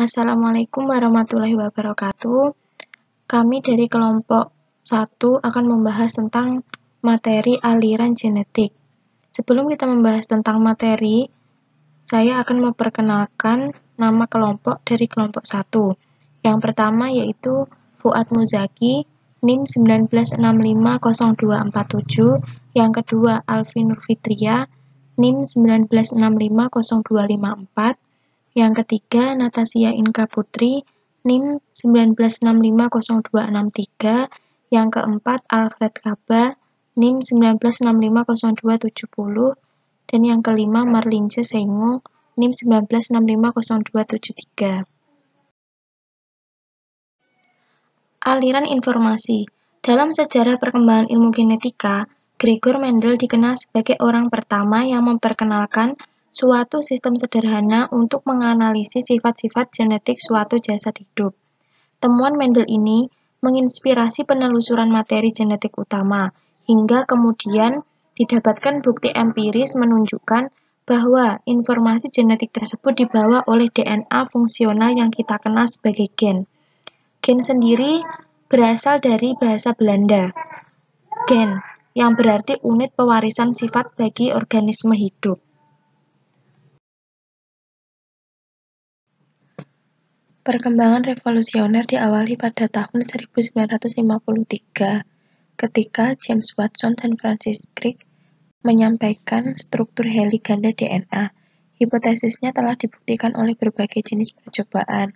Assalamualaikum warahmatullahi wabarakatuh. Kami dari kelompok 1 akan membahas tentang materi aliran genetik. Sebelum kita membahas tentang materi, saya akan memperkenalkan nama kelompok dari kelompok 1. Yang pertama yaitu Fuad Muzaki, NIM 19650247. Yang kedua Alfi Nurfitria, NIM 19650254. Yang ketiga, Natasia Inka Putri, NIM 19650263. Yang keempat, Alfred Kaba, NIM 19650270. Dan yang kelima, Marlince Sengo, NIM 19650273. Aliran informasi. Dalam sejarah perkembangan ilmu genetika, Gregor Mendel dikenal sebagai orang pertama yang memperkenalkan suatu sistem sederhana untuk menganalisis sifat-sifat genetik suatu jasad hidup. Temuan Mendel ini menginspirasi penelusuran materi genetik utama, hingga kemudian didapatkan bukti empiris menunjukkan bahwa informasi genetik tersebut dibawa oleh DNA fungsional yang kita kenal sebagai gen. Gen sendiri berasal dari bahasa Belanda, gen, yang berarti unit pewarisan sifat bagi organisme hidup. Perkembangan revolusioner diawali pada tahun 1953 ketika James Watson dan Francis Crick menyampaikan struktur heli ganda DNA. Hipotesisnya telah dibuktikan oleh berbagai jenis percobaan,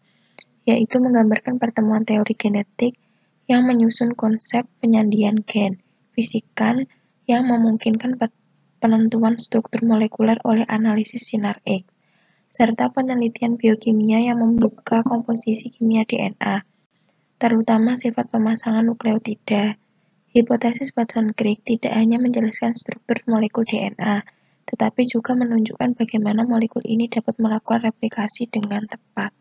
yaitu menggambarkan pertemuan teori genetik yang menyusun konsep penyandian gen, fisikan yang memungkinkan penentuan struktur molekuler oleh analisis sinar X, serta penelitian biokimia yang membuka komposisi kimia DNA, terutama sifat pemasangan nukleotida. Hipotesis Watson-Crick tidak hanya menjelaskan struktur molekul DNA, tetapi juga menunjukkan bagaimana molekul ini dapat melakukan replikasi dengan tepat.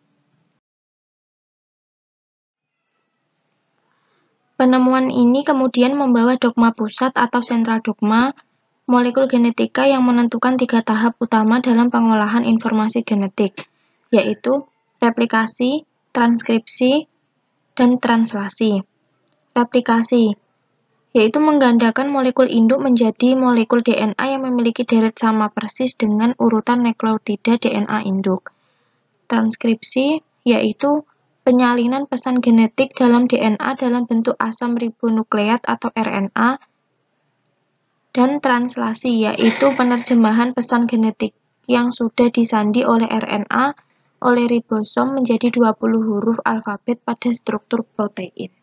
Penemuan ini kemudian membawa dogma pusat atau sentral dogma molekul genetika yang menentukan 3 tahap utama dalam pengolahan informasi genetik, yaitu replikasi, transkripsi, dan translasi. Replikasi yaitu menggandakan molekul induk menjadi molekul DNA yang memiliki deret sama persis dengan urutan nukleotida DNA induk. Transkripsi yaitu penyalinan pesan genetik dalam DNA dalam bentuk asam ribonukleat atau RNA, dan translasi yaitu penerjemahan pesan genetik yang sudah disandi oleh RNA oleh ribosom menjadi 20 huruf alfabet pada struktur protein.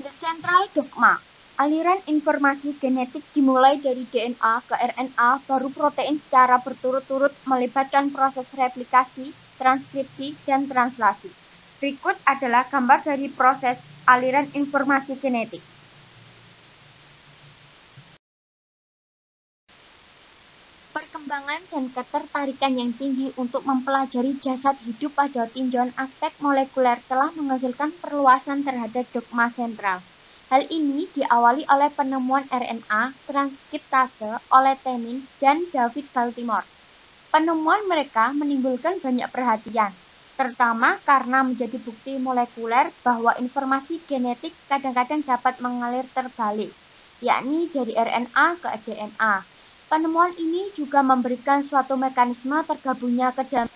The Central Dogma. Aliran informasi genetik dimulai dari DNA ke RNA baru protein secara berturut-turut melibatkan proses replikasi, transkripsi, dan translasi. Berikut adalah gambar dari proses aliran informasi genetik. Perkembangan dan ketertarikan yang tinggi untuk mempelajari jasad hidup pada tinjauan aspek molekuler telah menghasilkan perluasan terhadap dogma sentral. Hal ini diawali oleh penemuan RNA transkriptase oleh Temin dan David Baltimore. Penemuan mereka menimbulkan banyak perhatian, terutama karena menjadi bukti molekuler bahwa informasi genetik kadang-kadang dapat mengalir terbalik, yakni dari RNA ke DNA. Penemuan ini juga memberikan suatu mekanisme tergabungnya ke dalam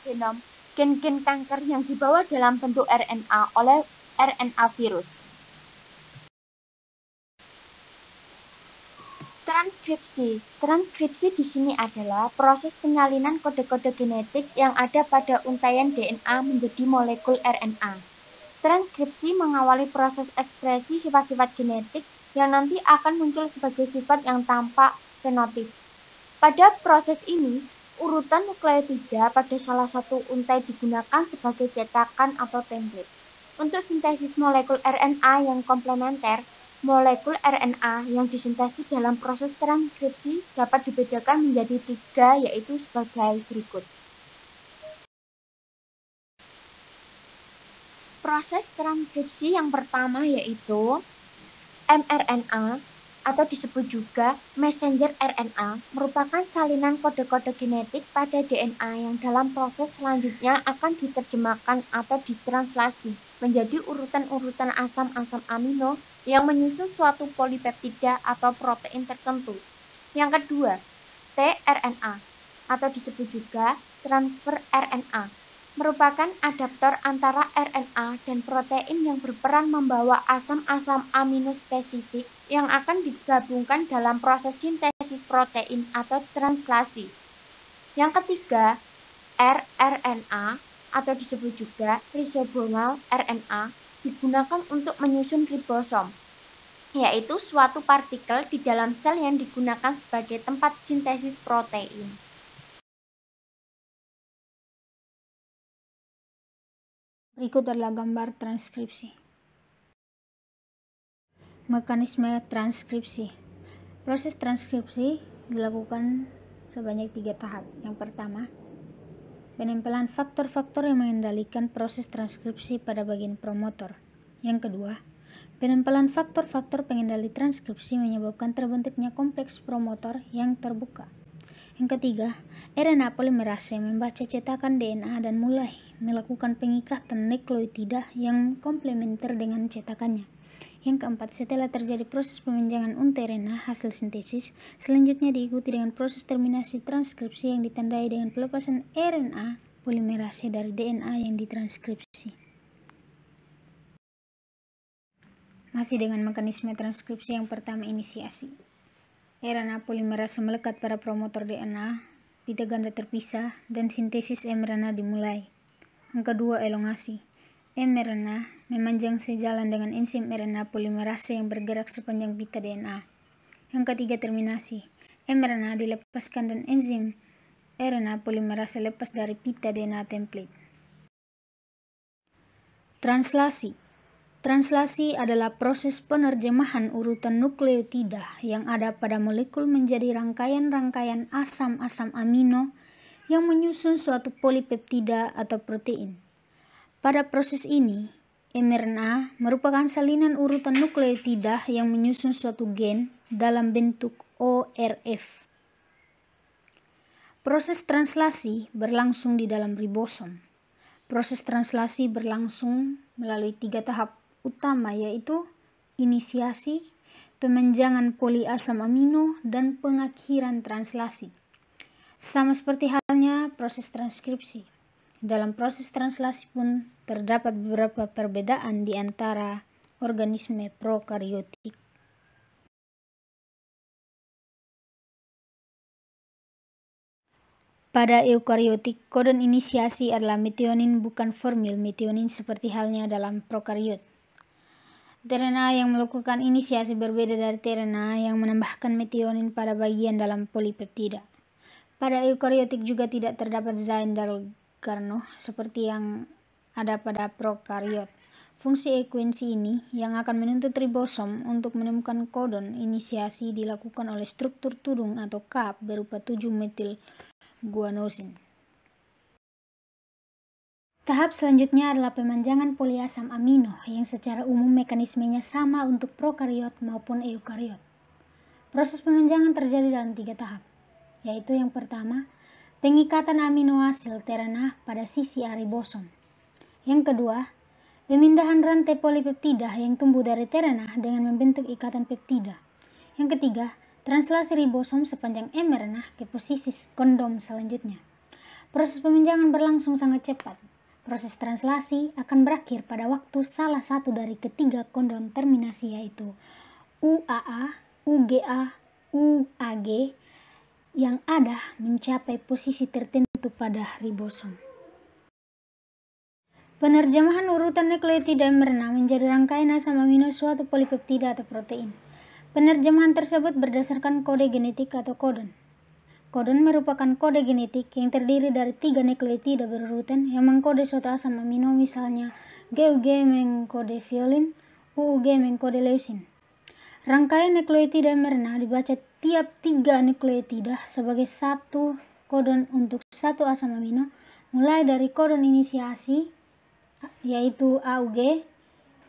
genom gen-gen kanker yang dibawa dalam bentuk RNA oleh RNA virus. Transkripsi di sini adalah proses penyalinan kode-kode genetik yang ada pada untaian DNA menjadi molekul RNA. Transkripsi mengawali proses ekspresi sifat-sifat genetik yang nanti akan muncul sebagai sifat yang tampak fenotip. Pada proses ini, urutan nukleotida pada salah satu untai digunakan sebagai cetakan atau template. Untuk sintesis molekul RNA yang komplementer, molekul RNA yang disintesis dalam proses transkripsi dapat dibedakan menjadi 3, yaitu sebagai berikut. Proses transkripsi yang pertama yaitu mRNA atau disebut juga messenger RNA, merupakan salinan kode-kode genetik pada DNA yang dalam proses selanjutnya akan diterjemahkan atau ditranslasi menjadi urutan-urutan asam-asam amino yang menyusun suatu polipeptida atau protein tertentu. Yang kedua, tRNA atau disebut juga transfer RNA, merupakan adaptor antara RNA dan protein yang berperan membawa asam-asam amino spesifik yang akan digabungkan dalam proses sintesis protein atau translasi. Yang ketiga, rRNA atau disebut juga ribosomal RNA digunakan untuk menyusun ribosom, yaitu suatu partikel di dalam sel yang digunakan sebagai tempat sintesis protein. Berikut adalah gambar transkripsi. Mekanisme transkripsi. Proses transkripsi dilakukan sebanyak 3 tahap. Yang pertama, penempelan faktor-faktor yang mengendalikan proses transkripsi pada bagian promotor. Yang kedua, penempelan faktor-faktor pengendali transkripsi menyebabkan terbentuknya kompleks promotor yang terbuka. Yang ketiga, RNA polimerase membaca cetakan DNA dan mulai melakukan pengikatan nukleotida yang komplementer dengan cetakannya. Yang keempat, setelah terjadi proses pemanjangan untai RNA hasil sintesis, selanjutnya diikuti dengan proses terminasi transkripsi yang ditandai dengan pelepasan RNA polimerase dari DNA yang ditranskripsi. Masih dengan mekanisme transkripsi yang pertama, inisiasi. RNA polimerase melekat pada promotor DNA, pita ganda terpisah, dan sintesis mRNA dimulai. Yang kedua, elongasi. mRNA memanjang sejalan dengan enzim RNA polimerase yang bergerak sepanjang pita DNA. Yang ketiga, terminasi. mRNA dilepaskan dan enzim RNA polimerase lepas dari pita DNA template. Translasi. Translasi adalah proses penerjemahan urutan nukleotida yang ada pada molekul menjadi rangkaian-rangkaian asam-asam amino yang menyusun suatu polipeptida atau protein. Pada proses ini, mRNA merupakan salinan urutan nukleotida yang menyusun suatu gen dalam bentuk ORF. Proses translasi berlangsung di dalam ribosom. Proses translasi berlangsung melalui 3 tahap utama, yaitu inisiasi, pemanjangan poliasam amino, dan pengakhiran translasi. Sama seperti halnya proses transkripsi. Dalam proses translasi pun terdapat beberapa perbedaan di antara organisme prokariotik. Pada eukariotik, kodon inisiasi adalah metionin bukan formil metionin seperti halnya dalam prokariot. tRNA yang melakukan inisiasi berbeda dari tRNA yang menambahkan metionin pada bagian dalam polipeptida. Pada eukariotik juga tidak terdapat Zayn Dalgarno seperti yang ada pada prokariot. Fungsi ekuensi ini yang akan menuntut ribosom untuk menemukan kodon inisiasi dilakukan oleh struktur tudung atau CAP berupa 7-metil guanosin. Tahap selanjutnya adalah pemanjangan poliasam amino yang secara umum mekanismenya sama untuk prokariot maupun eukariot. Proses pemanjangan terjadi dalam 3 tahap, yaitu yang pertama, pengikatan aminoasil tRNA pada sisi A ribosom. Yang kedua, pemindahan rantai polipeptida yang tumbuh dari tRNA dengan membentuk ikatan peptida. Yang ketiga, translasi ribosom sepanjang mRNA ke posisi kondom selanjutnya. Proses pemanjangan berlangsung sangat cepat. Proses translasi akan berakhir pada waktu salah satu dari ketiga kondom terminasi, yaitu UAA, UGA, UAG yang ada mencapai posisi tertentu pada ribosom. Penerjemahan urutan nukleotida mRNA menjadi rangkaian asam amino suatu polipeptida atau protein. Penerjemahan tersebut berdasarkan kode genetik atau kodon. Kodon merupakan kode genetik yang terdiri dari 3 nukleotida berurutan yang mengkode suatu asam amino, misalnya GUG mengkode violin, UUG mengkode leusin. Rangkaian nukleotida mRNA dibaca tiap 3 nukleotida sebagai satu kodon untuk satu asam amino, mulai dari kodon inisiasi yaitu AUG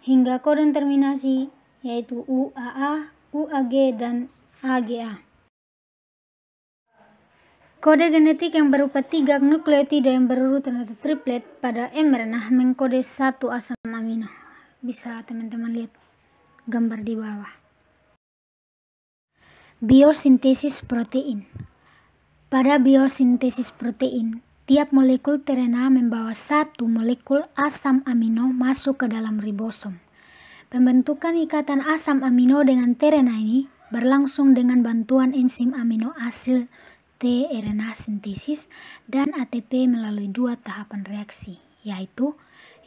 hingga kodon terminasi yaitu UAA, UAG, dan AGA. Kode genetik yang berupa 3 nukleotida yang berurutan atau triplet pada mRNA mengkode 1 asam amino. Bisa teman-teman lihat gambar di bawah. Biosintesis protein. Pada biosintesis protein, tiap molekul tRNA membawa 1 molekul asam amino masuk ke dalam ribosom. Pembentukan ikatan asam amino dengan tRNA ini berlangsung dengan bantuan enzim amino asil tRNA sintesis dan ATP melalui 2 tahapan reaksi, yaitu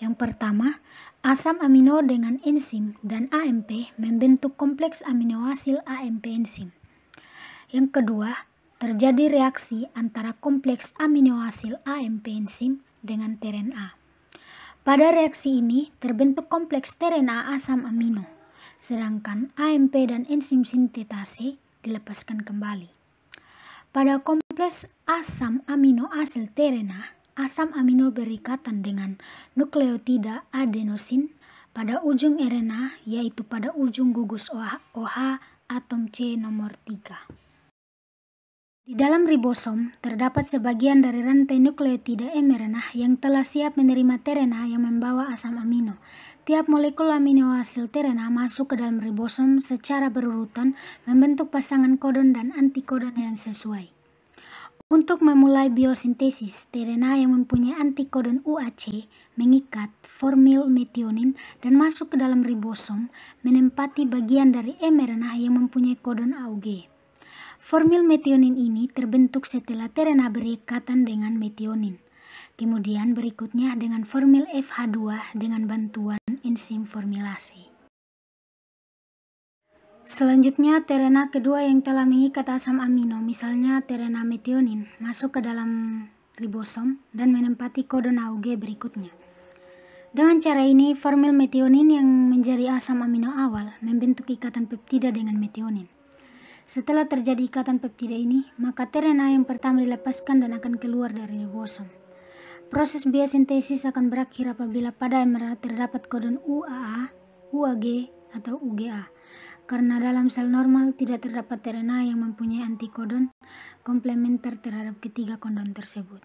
yang pertama, asam amino dengan enzim dan AMP membentuk kompleks amino asil AMP enzim. Yang kedua, terjadi reaksi antara kompleks amino asil AMP enzim dengan tRNA. Pada reaksi ini terbentuk kompleks tRNA asam amino, sedangkan AMP dan enzim sintetase dilepaskan kembali. Pada kompleks asam amino asil tRNA, asam amino berikatan dengan nukleotida adenosin pada ujung RNA, yaitu pada ujung gugus OH atom C nomor 3. Di dalam ribosom terdapat sebagian dari rantai nukleotida mRNA yang telah siap menerima tRNA yang membawa asam amino. Tiap molekul amino asil tRNA masuk ke dalam ribosom secara berurutan membentuk pasangan kodon dan antikodon yang sesuai. Untuk memulai biosintesis, tRNA yang mempunyai antikodon UAC mengikat formil metionin dan masuk ke dalam ribosom menempati bagian dari mRNA yang mempunyai kodon AUG. Formil metionin ini terbentuk setelah tRNA berikatan dengan metionin. Kemudian berikutnya dengan formil FH2 dengan bantuan enzim formilase. Selanjutnya, tRNA kedua yang telah mengikat asam amino, misalnya tRNA metionin, masuk ke dalam ribosom dan menempati kodon AUG berikutnya. Dengan cara ini, formil metionin yang menjadi asam amino awal membentuk ikatan peptida dengan metionin. Setelah terjadi ikatan peptida ini, maka tRNA yang pertama dilepaskan dan akan keluar dari ribosom. Proses biosintesis akan berakhir apabila pada mRNA terdapat kodon UAA, UAG, atau UGA. Karena dalam sel normal tidak terdapat tRNA yang mempunyai antikodon komplementer terhadap ketiga kodon tersebut.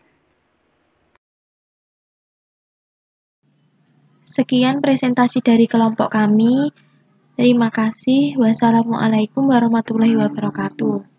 Sekian presentasi dari kelompok kami. Terima kasih. Wassalamualaikum warahmatullahi wabarakatuh.